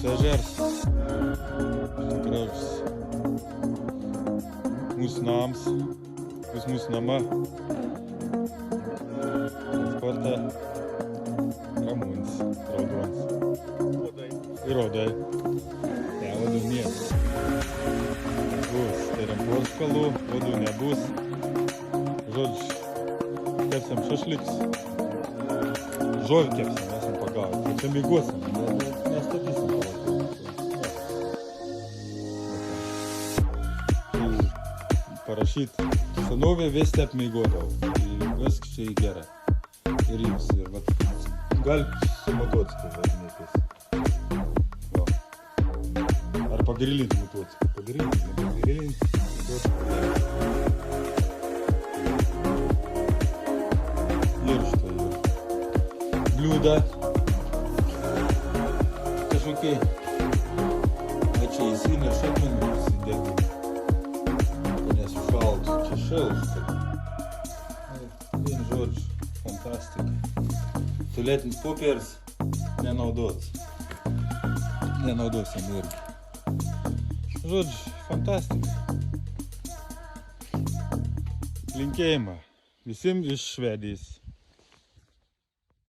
Ežers, gražus. Mūsų nams, bus mūsų nama. Transporte Ramūns, Raudonis. Ir Rodai. Ne, vadų nėra. Bus, tai yra porškalų, vadų nebus. Žodžiu, kepsim šašliks. Žovį kepsim, esam pagavę. Čia mėgosim, nestatysim. Parašyt senovė vesti apmeigodavau. Viskas čia į gerą. Ir jums. Ir vat, galit su motociklu važinėtis. Ar pagrilinti motociklą. Pagrilinti. Ir štai. Bliūda. Kažkokie. Čia įsineša akmenų įsidėti. Šaltas. Vien žodžiu, fantastika. Tualetinis popieris nenaudots. Nenaudosim irgi. Žodžiu, fantastika. Linkėjimą visiems iš Švedijos.